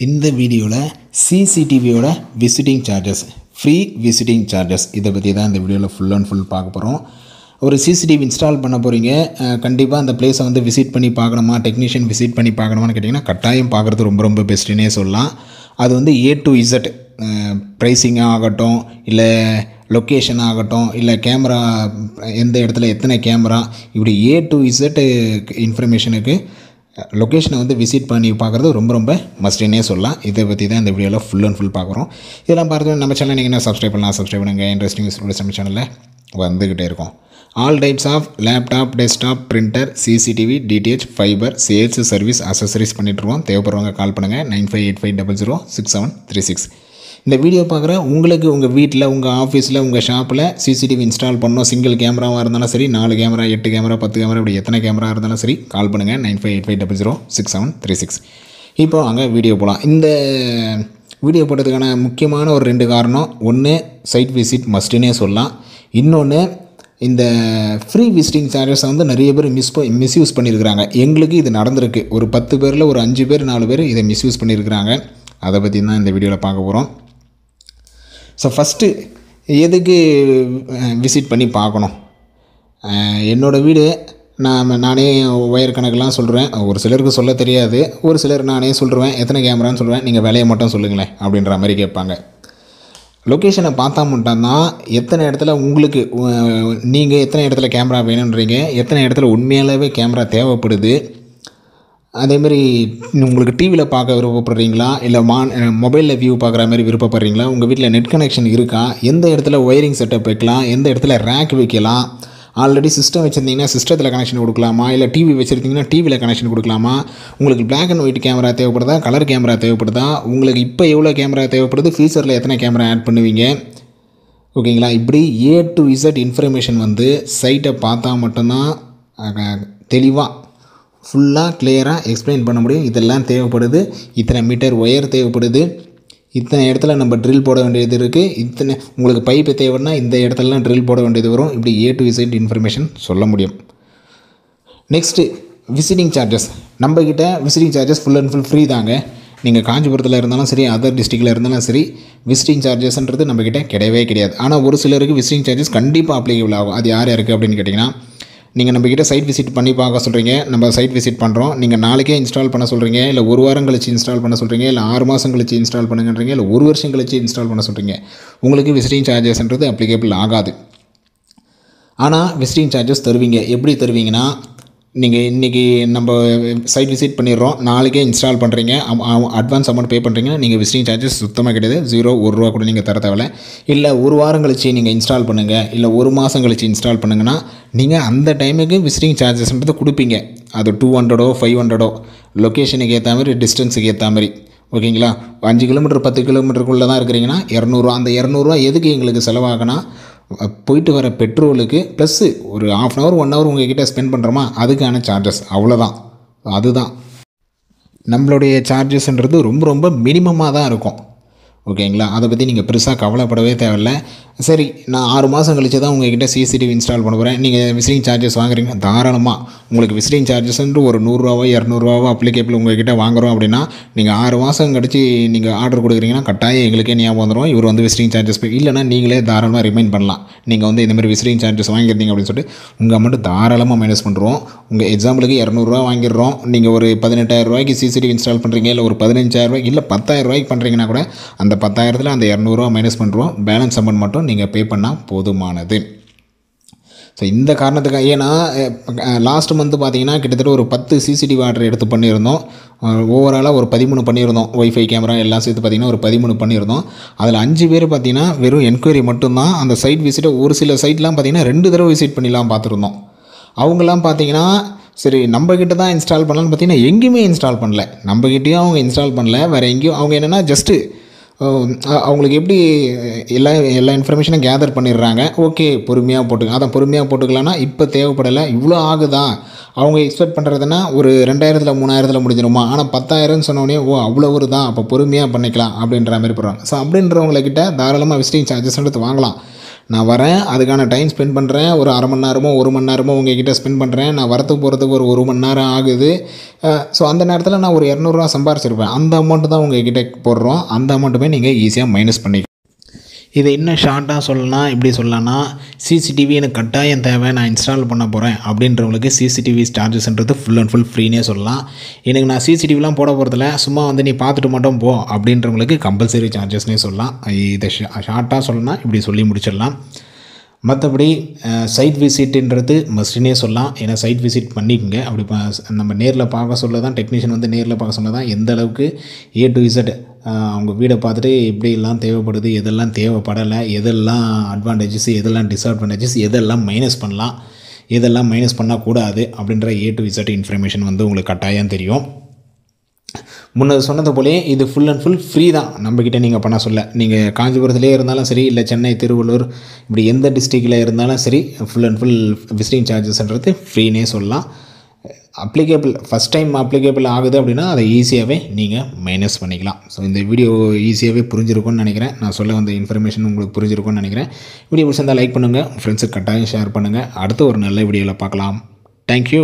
இந்த வீடியோவில் சிசிடிவியோட visiting charges, free visiting charges இதை பற்றி தான் இந்த வீடியோவில் ஃபுல் அண்ட் ஃபுல் பார்க்க போகிறோம். ஒரு சிசிடிவி இன்ஸ்டால் பண்ண போகிறீங்க, கண்டிப்பாக அந்த பிளேஸை வந்து விசிட் பண்ணி பார்க்கணுமா, டெக்னீஷியன் விசிட் பண்ணி பார்க்கணுமான்னு கேட்டிங்கன்னா கட்டாயம் பார்க்குறது ரொம்ப பெஸ்ட்டுன்னே சொல்லலாம். அது வந்து A to Z ப்ரைஸிங்காக ஆகட்டும், இல்லை லொக்கேஷன் ஆகட்டும், இல்லை கேமரா எந்த இடத்துல எத்தனை கேமரா, இப்படி A to Z இன்ஃபர்மேஷனுக்கு லொக்கேஷனை வந்து விசிட் பண்ணி பார்க்குறது ரொம்ப மஸ்ட்னே சொல்லலாம். இதை பற்றி தான் இந்த வீடியோவில் ஃபுல் அண்ட் ஃபுல் பார்க்குறோம். இதெல்லாம் பார்த்து நம்ம சேனல் நீங்கள் என்ன சப்ஸ்கிரைப் பண்ணுங்கள். இன்ட்ரெஸ்டிங் வீடியோஸ் நம்ம சேனலில் வந்துக்கிட்டே இருக்கும். All types of laptop, desktop, printer, CCTV, DTH, fibre, sales, service, accessories பண்ணிட்டுருவோம். தேவைப்படுறவங்க கால் பண்ணுங்கள் 9585006736. இந்த வீடியோ பார்க்குற உங்களுக்கு உங்கள் வீட்டில், உங்கள் ஆஃபீஸில், உங்கள் ஷாப்பில் சிசிடிவி இன்ஸ்டால் பண்ணணும். சிங்கிள் கேமராவாக இருந்தாலும் சரி, 4 கேமரா, 8 கேமரா, 10 கேமரா, இப்படி எத்தனை கேமரா இருந்தாலும் சரி கால் பண்ணுங்கள் 9585006736. இப்போ அங்கே வீடியோ போகலாம். இந்த வீடியோ போட்டதுக்கான முக்கியமான ஒரு 2 காரணம். ஒன்று, சைட் விசிட் மஸ்ட்டுன்னே சொல்லலாம். இன்னொன்று, இந்த ஃப்ரீ விசிட்டிங் சார்ஜஸை வந்து நிறைய பேர் மிஸ்யூஸ் பண்ணியிருக்கிறாங்க. எங்களுக்கு இது நடந்திருக்கு. ஒரு 10 பேரில் ஒரு 5 பேர் 4 பேர் இதை மிஸ்யூஸ் பண்ணியிருக்கிறாங்க. அதை பற்றி தான் இந்த வீடியோவில் பார்க்க போகிறோம். ஸோ ஃபஸ்ட்டு எதுக்கு விசிட் பண்ணி பார்க்கணும்? என்னோடய வீடு நானே ஒயர் கணக்கெலாம் சொல்கிறேன். ஒரு சிலருக்கு சொல்ல தெரியாது, ஒரு சிலர் நானே சொல்லுவேன். எத்தனை கேமரான்னு சொல்லுவேன், நீங்கள் விலையை மட்டும் சொல்லுங்களேன் அப்படின்ற மாதிரி கேட்பாங்க. லொக்கேஷனை பார்த்தா மட்டும்தான் எத்தனை இடத்துல உங்களுக்கு நீங்கள் எத்தனை இடத்துல கேமரா வேணுன்றீங்க, எத்தனை இடத்துல உண்மையாகவே கேமரா தேவைப்படுது, அதேமாதிரி உங்களுக்கு டிவியில் பார்க்க விருப்பப்படுறீங்களா, இல்லை மொபைலில் வியூ பார்க்குற மாதிரி விருப்பப்படுறீங்களா, உங்கள் வீட்டில் நெட் கனெக்ஷன் இருக்கா, எந்த இடத்துல ஒயரிங் செட்டப் வைக்கலாம், எந்த இடத்துல ரேக் வைக்கலாம், ஆல்ரெடி சிஸ்டம் வச்சுருந்தீங்கன்னா சிஸ்டத்தில் கனெக்ஷன் கொடுக்கலாமா, இல்லை டிவி வச்சுருந்தீங்கன்னா டிவியில் கனெக்ஷன் கொடுக்கலாமா, உங்களுக்கு பிளாக் அண்ட் ஒயிட் கேமரா தேவைப்படுதா, கலர் கேமரா தேவைப்படுதா, உங்களுக்கு இப்போ எவ்வளோ கேமரா தேவைப்படுது, ஃபியூச்சரில் எத்தனை கேமரா ஆட் பண்ணுவீங்க, ஓகேங்களா? இப்படி A to Z இன்ஃபர்மேஷன் வந்து சைட்டை பார்த்தா மட்டும்தான் தெளிவாக ஃபுல்லாக கிளியராக எக்ஸ்பிளைன் பண்ண முடியும். இதெல்லாம் தேவைப்படுது, இத்தனை மீட்டர் ஒயர் தேவைப்படுது, இத்தனை இடத்துல நம்ம ட்ரில் போட வேண்டியது இருக்குது, இத்தனை உங்களுக்கு பைப்பு தேவைன்னா இந்த இடத்துலலாம் ட்ரில் போட வேண்டியது வரும். இப்படி A to Z இன்ஃபர்மேஷன் சொல்ல முடியும். Next visiting charges. நம்மக்கிட்ட visiting charges full and full free தாங்க. நீங்கள் காஞ்சிபுரத்தில் இருந்தாலும் சரி, அதர் டிஸ்ட்ரிக்டில் இருந்தாலும் சரி, விசிட்டிங் சார்ஜஸ்ன்றது நம்மக்கிட்ட கிடையாது. ஆனால் ஒரு சிலருக்கு விசிட்டிங் சார்ஜஸ் கண்டிப்பாக அப்ளிகபிள் ஆகும். அது யாருக்கு அப்படின்னு கேட்டிங்கன்னா, நீங்கள் நம்மக்கிட்ட சைட் விசிட் பண்ணி பார்க்க சொல்கிறீங்க, நம்ம சைட் விசிட் பண்ணுறோம், நீங்கள் நாளைக்கே இன்ஸ்டால் பண்ண சொல்கிறீங்க, இல்லை 1 வாரம் கழிச்சு இன்ஸ்டால் பண்ண சொல்கிறீங்க, இல்லை 6 மாதம் கழிச்சு இன்ஸ்டால் பண்ணுங்கன்றீங்க, இல்லை 1 வருஷம் கழிச்சு இன்ஸ்டால் பண்ண சொல்கிறீங்க, உங்களுக்கு விசிட்டிங் சார்ஜஸ்ன்றது அப்ளிகபிள் ஆகாது. ஆனால் விசிட்டிங் சார்ஜஸ் தருவீங்க. எப்படி தருவீங்கன்னா, நீங்கள் இன்றைக்கி நம்ம சைட் விசிட் பண்ணிடுறோம், நாளைக்கே இன்ஸ்டால் பண்ணுறீங்க, அட்வான்ஸ் அமௌண்ட் பே பண்ணுறீங்கன்னா நீங்கள் விசிட்டிங் சார்ஜஸ் சுத்தமாக கிடையாது. 1 ரூபா கூட நீங்கள் தர தேவையில்ல. இல்லை 1 வாரம் கழிச்சு நீங்கள் இன்ஸ்டால் பண்ணுங்கள், இல்லை 1 மாதம் கழிச்சு இன்ஸ்டால் பண்ணுங்கன்னா நீங்கள் அந்த டைமுக்கு விசிட்டிங் சார்ஜஸ்ன்றது கொடுப்பீங்க. அது 200 500 லொக்கேஷனுக்கு ஏற்ற மாதிரி, டிஸ்டன்ஸுக்கு ஏற்ற மாதிரி, ஓகேங்களா? 5 கிலோமீட்டர் 10 கிலோமீட்டருக்குள்ளே தான் இருக்கிறீங்கன்னா 200. அந்த 200 எதுக்கு எங்களுக்கு செலவாகனா, போயிட்டு வர பெட்ரோலுக்கு ப்ளஸ்ஸு ஒரு 1/2 hour 1 hour உங்கள் கிட்டே ஸ்பெண்ட் பண்ணுறோமா, அதுக்கான சார்ஜஸ், அவ்வளோதான். அதுதான் நம்மளுடைய சார்ஜஸ்ன்றது ரொம்ப மினிமமாக தான் இருக்கும், ஓகேங்களா? அதை பற்றி நீங்கள் பெருசாக கவலைப்படவே தேவையில்லை. சரி, நான் 6 மாதம் கழிச்சு தான் உங்கள்கிட்ட சிசிடிவி இன்ஸ்டால் பண்ண போகிறேன், நீங்கள் விசிட்டிங் சார்ஜஸ் வாங்குறீங்க, தாராளமாக உங்களுக்கு விசிட்டிங் சார்ஜஸ்ன்ட்டு ஒரு 100 ரூபாவோ 200 ரூபாவோ அப்ளிகேபிள் உங்கள்கிட்ட வாங்குகிறோம் அப்படின்னா, நீங்கள் 6 மாதம் கழிச்சு நீங்கள் ஆர்டர் கொடுக்குறீங்கன்னா கட்டாயம் எங்களுக்கே ஞாபகம் வந்துடும், இவர் வந்து விசிட்டிங் சார்ஜஸ் இல்லைனா நீங்களே தாராளமாக ரிமைண்ட் பண்ணலாம். நீங்கள் வந்து இந்தமாதிரி விசிட்டிங் சார்ஜஸ் வாங்கியிருந்தீங்க அப்படின்னு சொல்லிட்டு உங்கள் அமௌண்ட்டு தாராளமாக மைனஸ் பண்ணுறோம். உங்கள் எக்ஸாம்பிளுக்கு 200 ரூபா வாங்கிடுறோம், நீங்கள் ஒரு 18,000 ரூபாய்க்கு சிசிடிவி இன்ஸ்டால் பண்ணுறீங்க, இல்லை ஒரு 15,000 ரூபாய்க்கு, இல்லை 10,000 ரூபாய்க்கு பண்ணுறீங்கன்னா கூட அந்த 10,000 அந்த 200 ரூபா மைனஸ் பண்ணுறோம். பேலன்ஸ் அமௌண்ட் மட்டும் நீங்கள் பே பண்ணால் போதுமானது. ஸோ இந்த காரணத்துக்காக, ஏன்னா லாஸ்ட் மந்த்து பார்த்தீங்கன்னா கிட்டத்தட்ட ஒரு 10 சிசிடிவி ஆர்டர் எடுத்து பண்ணியிருந்தோம். ஓவராலாக ஒரு 13 பண்ணியிருந்தோம். ஒய்ஃபை கேமரா எல்லாம் சேர்த்து பார்த்திங்கன்னா ஒரு 13 பண்ணியிருந்தோம். அதில் 5 பேர் பார்த்திங்கன்னா வெறும் என்கொயரி மட்டும்தான். அந்த சைட் விசிட்டை ஒரு சில சைட்லாம் பார்த்திங்கன்னா 2 தடவை விசிட் பண்ணிலாம் பார்த்துருந்தோம். அவங்களாம் பார்த்திங்கன்னா சரி நம்மக்கிட்ட தான் இன்ஸ்டால் பண்ணலான்னு பார்த்தீங்கன்னா எங்கேயுமே இன்ஸ்டால் பண்ணல. நம்மக்கிட்டேயும் அவங்க இன்ஸ்டால் பண்ணல, வேறு எங்கேயும். அவங்க என்னென்னா ஜஸ்ட்டு அவங்களுக்கு எப்படி எல்லா இன்ஃபர்மேஷனும் கேதர் பண்ணிடுறாங்க. ஓகே, பொறுமையாக போட்டுக்கலாம். அதான் பொறுமையாக போட்டுக்கலான்னா இப்போ தேவைப்படலை, இவ்வளோ ஆகுதா, அவங்க எக்ஸ்பெக்ட் பண்ணுறதுன்னா ஒரு 2000 3000 முடிஞ்சிடுமா, ஆனால் 10,000 சொன்னோடனே ஓ அவ்வளோ ஒரு தான், அப்போ பொறுமையாக பண்ணிக்கலாம் அப்படின்ற மாதிரி போடுறாங்க. ஸோ அப்படின்றவங்கக்கிட்ட தாராளமாக விசிட்டிங் சார்ஜஸ்ன்றது வாங்கலாம். நான் வரேன், அதுக்கான டைம் ஸ்பெண்ட் பண்ணுறேன், ஒரு அரை மணி நேரமோ 1 மணி நேரமோ உங்ககிட்ட ஸ்பெண்ட் பண்ணுறேன், நான் வரத்துக்கு போகிறதுக்கு ஒரு 1 மணி நேரம் ஆகுது. ஸோ அந்த நேரத்தில் நான் ஒரு ரூ. 200 சம்பாரிச்சிருப்பேன். அந்த அமௌண்ட்டு தான் உங்ககிட்ட போடுறோம். அந்த அமௌண்ட்டுமே நீங்கள் ஈஸியாக மைனஸ் பண்ணிக்கலாம். இதை இன்னும் ஷார்ட்டாக சொல்லலாம், இப்படி சொல்லலாம்னா சிசிடிவி எனக்கு கட்டாயம் தேவை, நான் இன்ஸ்டால் பண்ண போகிறேன் அப்படின்றவங்களுக்கு சிசிடிவி சார்ஜஸ்ன்றது ஃபுல் அண்ட் ஃபுல் ஃப்ரீனே சொல்லலாம். எனக்கு நான் சிசிடிவிலாம் போட போகிறதில்ல, சும்மா வந்து நீ பார்த்துட்டு மட்டும் போ அப்படின்றவங்களுக்கு கம்பல்சரி சார்ஜஸ்னே சொல்லலாம். இதை ஷார்ட்டாக சொல்லலாம், இப்படி சொல்லி முடிச்சிடலாம். மற்றபடி சைட் விசிட்டுன்றது மஸ்ட்டுனே சொல்லலாம். ஏன்னா சைட் விசிட் பண்ணிக்கோங்க. அப்படி நம்ம நேரில் பார்க்க சொல்ல தான், டெக்னீஷியன் வந்து நேரில் பார்க்க சொல்ல தான் எந்த அளவுக்கு A to Z அவங்க வீடை பார்த்துட்டு எப்படியெல்லாம் தேவைப்படுது, எதெல்லாம் தேவைப்படலை, எதெல்லாம் அட்வான்டேஜஸ், எதெல்லாம் டிஸ்அட்வான்டேஜஸ், எதெல்லாம் மைனஸ் பண்ணலாம், எதெல்லாம் மைனஸ் பண்ணக்கூடாது அப்படின்ற A to Z இன்ஃபர்மேஷன் வந்து உங்களுக்கு கட்டாயம் தெரியும். முன்னது சொன்னது போலே இது ஃபுல் அண்ட் ஃபுல் ஃப்ரீ தான் நம்மக்கிட்ட நீங்கள் பண்ண சொல்ல. நீங்கள் காஞ்சிபுரத்துலேயே இருந்தாலும் சரி, இல்லை சென்னை, திருவள்ளூர், இப்படி எந்த டிஸ்ட்ரிக்டில் இருந்தாலும் சரி, ஃபுல் அண்ட் ஃபுல் விசிட்டிங் சார்ஜஸ்ன்றது ஃப்ரீனே சொல்லலாம். அப்ளிகேபிள் ஃபஸ்ட் டைம் அப்ளிகேபிள் ஆகுது அப்படின்னா அதை ஈஸியாகவே நீங்கள் மைனஸ் பண்ணிக்கலாம். ஸோ இந்த வீடியோ ஈஸியாகவே புரிஞ்சிருக்கும்னு நினைக்கிறேன். நான் சொல்ல வந்த இன்ஃபர்மேஷன் உங்களுக்கு புரிஞ்சிருக்கும்னு நினைக்கிறேன். வீடியோ பிடிச்சிருந்தால் லைக் பண்ணுங்கள், ஃப்ரெண்ட்ஸுக்கு கட்டாயம் ஷேர் பண்ணுங்கள். அடுத்து ஒரு நல்ல வீடியோவில் பார்க்கலாம். தேங்க்யூ.